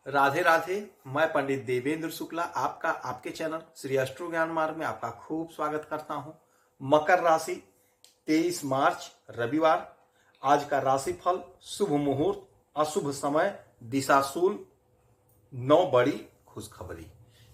राधे राधे। मैं पंडित देवेंद्र शुक्ला आपका आपके चैनल श्री अष्टो ज्ञान मार्ग में आपका खूब स्वागत करता हूं। मकर राशि 23 मार्च रविवार। आज का राशिफल शुभ मुहूर्त, अशुभ समय, दिशाशूल, 9 बड़ी खुशखबरी।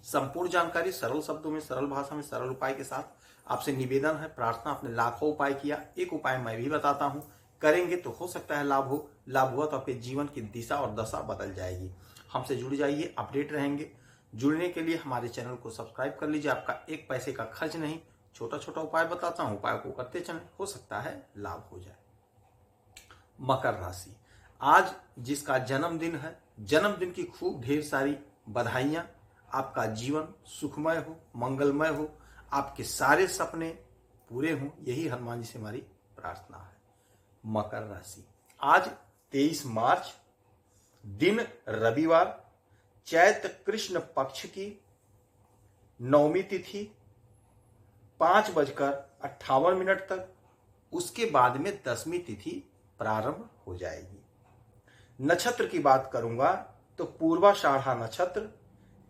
संपूर्ण जानकारी सरल शब्दों में, सरल भाषा में, सरल उपाय के साथ आपसे निवेदन है, प्रार्थना। आपने लाखों उपाय किया, एक उपाय मैं भी बताता हूं, करेंगे तो हो सकता है लाभ हो। लाभ हुआ तो आपके जीवन की दिशा और दशा बदल जाएगी। हमसे जुड़ जाइए, अपडेट रहेंगे। जुड़ने के लिए हमारे चैनल को सब्सक्राइब कर लीजिए। आपका एक पैसे का खर्च नहीं, छोटा छोटा उपाय बताता हूं, उपाय को करते चलें, हो सकता है लाभ हो जाए। मकर राशि, आज जिसका जन्मदिन है, जन्मदिन की खूब ढेर सारी बधाइयां। आपका जीवन सुखमय हो, मंगलमय हो, आपके सारे सपने पूरे हों, यही हनुमान जी से हमारी प्रार्थना है। मकर राशि, आज 23 मार्च, दिन रविवार, चैत्र कृष्ण पक्ष की नवमी तिथि 5:58 तक, उसके बाद में 10वीं तिथि प्रारंभ हो जाएगी। नक्षत्र की बात करूंगा तो पूर्वाषाढ़ा नक्षत्र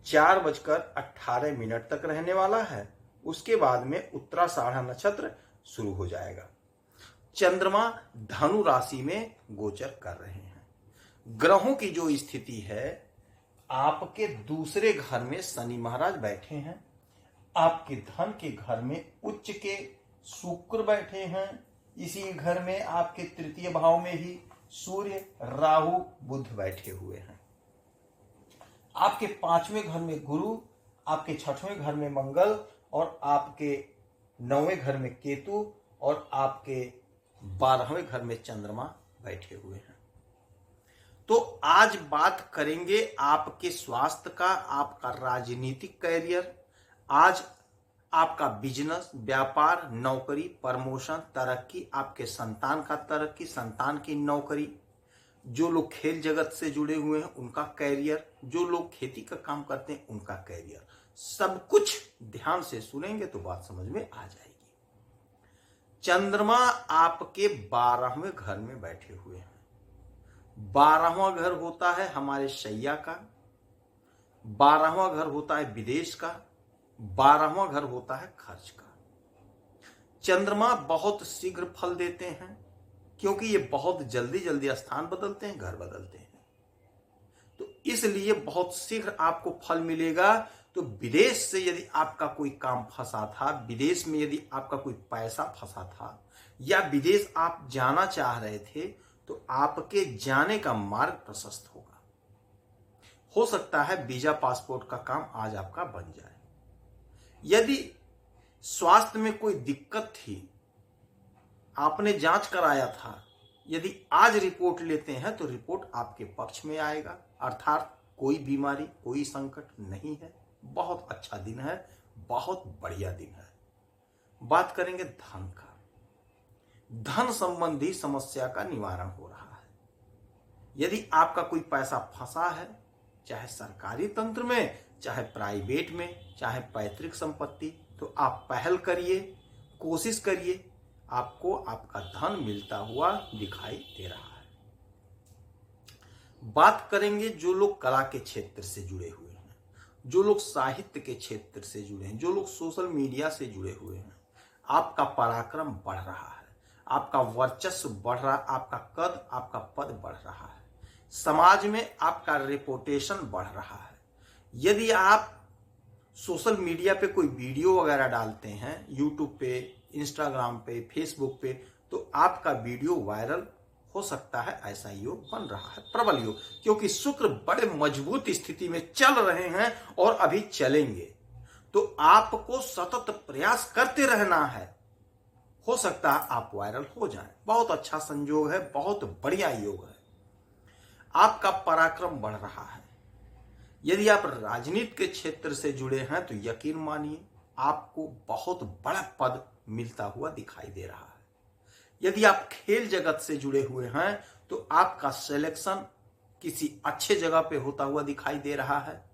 4:18 तक रहने वाला है। उसके बाद में उत्तराषाढ़ा नक्षत्र शुरू हो जाएगा। चंद्रमा धनु राशि में गोचर कर रहे हैं। ग्रहों की जो स्थिति है, आपके दूसरे घर में शनि महाराज बैठे हैं, आपके धन के घर में उच्च के शुक्र बैठे हैं, इसी घर में आपके तृतीय भाव में ही सूर्य, राहु, बुध बैठे हुए हैं। आपके 5वें घर में गुरु, आपके 6वें घर में मंगल और आपके 9वें घर में केतु और आपके 12वें घर में चंद्रमा बैठे हुए हैं। तो आज बात करेंगे आपके स्वास्थ्य का, आपका राजनीतिक कैरियर, आज आपका बिजनेस, व्यापार, नौकरी, प्रमोशन, तरक्की, आपके संतान का तरक्की, संतान की नौकरी, जो लोग खेल जगत से जुड़े हुए हैं उनका कैरियर, जो लोग खेती का काम करते हैं उनका कैरियर, सब कुछ ध्यान से सुनेंगे तो बात समझ में आ जाएगी। चंद्रमा आपके 12वें घर में बैठे हुए हैं। 12वां घर होता है हमारे शैया का, 12वां घर होता है विदेश का, 12वां घर होता है खर्च का। चंद्रमा बहुत शीघ्र फल देते हैं क्योंकि ये बहुत जल्दी जल्दी स्थान बदलते हैं, घर बदलते हैं, तो इसलिए बहुत शीघ्र आपको फल मिलेगा। तो विदेश से यदि आपका कोई काम फंसा था, विदेश में यदि आपका कोई पैसा फंसा था, या विदेश आप जाना चाह रहे थे, तो आपके जाने का मार्ग प्रशस्त होगा। हो सकता है वीजा पासपोर्ट का काम आज आपका बन जाए। यदि स्वास्थ्य में कोई दिक्कत थी, आपने जांच कराया था, यदि आज रिपोर्ट लेते हैं तो रिपोर्ट आपके पक्ष में आएगा, अर्थात कोई बीमारी, कोई संकट नहीं है। बहुत अच्छा दिन है, बहुत बढ़िया दिन है। बात करेंगे धन का। धन संबंधी समस्या का निवारण हो रहा है। यदि आपका कोई पैसा फंसा है, चाहे सरकारी तंत्र में, चाहे प्राइवेट में, चाहे पैतृक संपत्ति, तो आप पहल करिए, कोशिश करिए, आपको आपका धन मिलता हुआ दिखाई दे रहा है। बात करेंगे जो लोग कला के क्षेत्र से जुड़े हुए हैं, जो लोग साहित्य के क्षेत्र से जुड़े हैं, जो लोग सोशल मीडिया से जुड़े हुए हैं, आपका पराक्रम बढ़ रहा है, आपका वर्चस्व बढ़ रहा है, आपका कद, आपका पद बढ़ रहा है, समाज में आपका रेपुटेशन बढ़ रहा है। यदि आप सोशल मीडिया पे कोई वीडियो वगैरह डालते हैं, यूट्यूब पे, इंस्टाग्राम पे, फेसबुक पे, तो आपका वीडियो वायरल हो सकता है। ऐसा योग बन रहा है, प्रबल योग, क्योंकि शुक्र बड़े मजबूत स्थिति में चल रहे हैं और अभी चलेंगे। तो आपको सतत प्रयास करते रहना है, हो सकता है आप वायरल हो जाएं। बहुत अच्छा संयोग है, बहुत बढ़िया योग है। आपका पराक्रम बढ़ रहा है। यदि आप राजनीति के क्षेत्र से जुड़े हैं तो यकीन मानिए आपको बहुत बड़ा पद मिलता हुआ दिखाई दे रहा है। यदि आप खेल जगत से जुड़े हुए हैं तो आपका सिलेक्शन किसी अच्छे जगह पे होता हुआ दिखाई दे रहा है।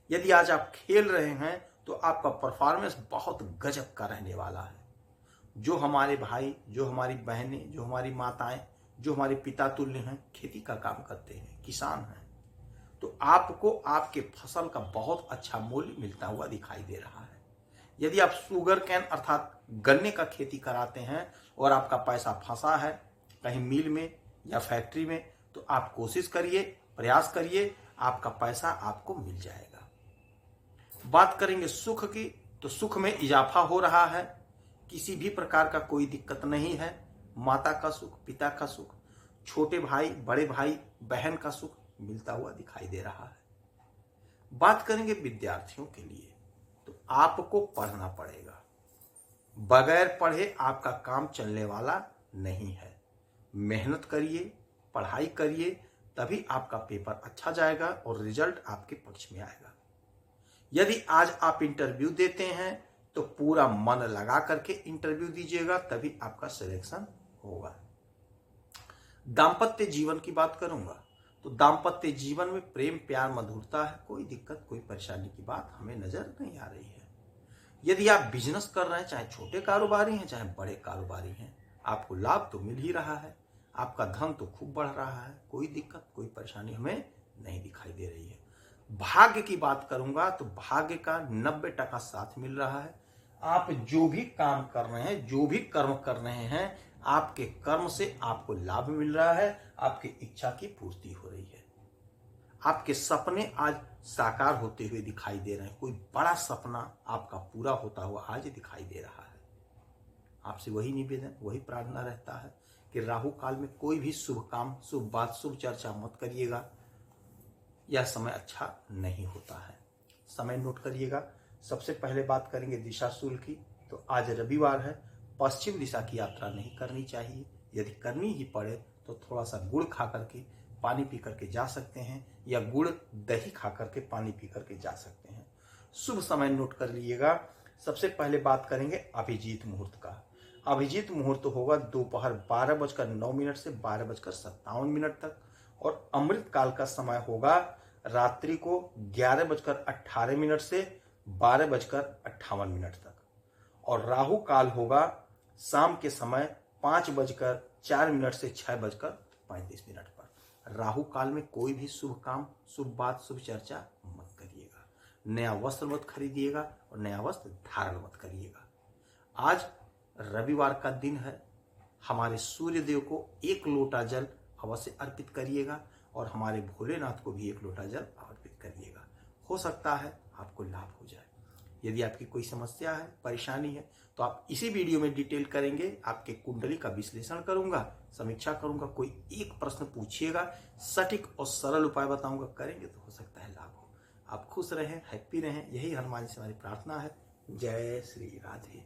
यदि आज आप खेल रहे हैं तो आपका परफॉर्मेंस बहुत गजब का रहने वाला है। जो हमारे भाई, जो हमारी बहनें, जो हमारी माताएं, जो हमारे पिता तुल्य हैं, खेती का काम करते हैं, किसान हैं, तो आपको आपके फसल का बहुत अच्छा मूल्य मिलता हुआ दिखाई दे रहा है। यदि आप शुगर कैन अर्थात गन्ने का खेती कराते हैं और आपका पैसा फंसा है कहीं मिल में या फैक्ट्री में, तो आप कोशिश करिए, प्रयास करिए, आपका पैसा आपको मिल जाएगा। बात करेंगे सुख की, तो सुख में इजाफा हो रहा है, किसी भी प्रकार का कोई दिक्कत नहीं है। माता का सुख, पिता का सुख, छोटे भाई, बड़े भाई, बहन का सुख मिलता हुआ दिखाई दे रहा है। बात करेंगे विद्यार्थियों के लिए, तो आपको पढ़ना पड़ेगा। बगैर पढ़े आपका काम चलने वाला नहीं है। मेहनत करिए, पढ़ाई करिए, तभी आपका पेपर अच्छा जाएगा और रिजल्ट आपके पक्ष में आएगा। यदि आज आप इंटरव्यू देते हैं तो पूरा मन लगा करके इंटरव्यू दीजिएगा, तभी आपका सिलेक्शन होगा। दाम्पत्य जीवन की बात करूंगा, तो दाम्पत्य जीवन में प्रेम, प्यार, मधुरता है, कोई दिक्कत, कोई परेशानी की बात हमें नजर नहीं आ रही है। यदि आप बिजनेस कर रहे हैं, चाहे छोटे कारोबारी हैं चाहे बड़े कारोबारी हैं, आपको लाभ तो मिल ही रहा है, आपका धन तो खूब बढ़ रहा है, कोई दिक्कत, कोई परेशानी हमें नहीं दिखाई दे रही है। भाग्य की बात करूंगा तो भाग्य का 90% साथ मिल रहा है। आप जो भी काम कर रहे हैं, जो भी कर्म कर रहे हैं, आपके कर्म से आपको लाभ मिल रहा है, आपकी इच्छा की पूर्ति हो रही है। आपके सपने आज साकार होते हुए दिखाई दे रहे हैं, कोई बड़ा सपना आपका पूरा होता हुआ आज दिखाई दे रहा है। आपसे वही निवेदन, वही प्रार्थना रहता है कि राहु काल में कोई भी शुभ काम, शुभ बात, शुभ चर्चा मत करिएगा। यह समय अच्छा नहीं होता है। समय नोट करिएगा। सबसे पहले बात करेंगे दिशाशूल की, तो आज रविवार है, पश्चिम दिशा की यात्रा नहीं करनी चाहिए। यदि करनी ही पड़े तो थोड़ा सा गुड़ खा करके, पानी पी करके जा सकते हैं, या गुड़ दही खा करके, पानी पी करके जा सकते हैं। शुभ समय नोट कर लीजिएगा। सबसे पहले बात करेंगे अभिजीत मुहूर्त का। अभिजीत मुहूर्त होगा दोपहर 12:09 से 12:57 तक, और अमृत काल का समय होगा रात्रि को 11:18 से 12:58 तक, और राहु काल होगा शाम के समय 5:04 से 6:35 पर। राहु काल में कोई भी शुभ काम, शुभ बात, शुभ चर्चा मत करिएगा। नया वस्त्र मत खरीदिएगा और नया वस्त्र धारण मत करिएगा। आज रविवार का दिन है, हमारे सूर्य देव को 1 लोटा जल अवश्य अर्पित करिएगा, और हमारे भोलेनाथ को भी 1 लोटा जल अर्पित करिएगा। हो सकता है आपको लाभ हो जाए। यदि आपकी कोई समस्या है, परेशानी है, तो आप इसी वीडियो में डिटेल करेंगे। आपके कुंडली का विश्लेषण करूंगा, समीक्षा करूंगा, कोई एक प्रश्न पूछिएगा, सटीक और सरल उपाय बताऊंगा, करेंगे तो हो सकता है लाभ हो। आप खुश रहें, हैप्पी रहें, यही हनुमान जी से हमारी प्रार्थना है। जय श्री राधे।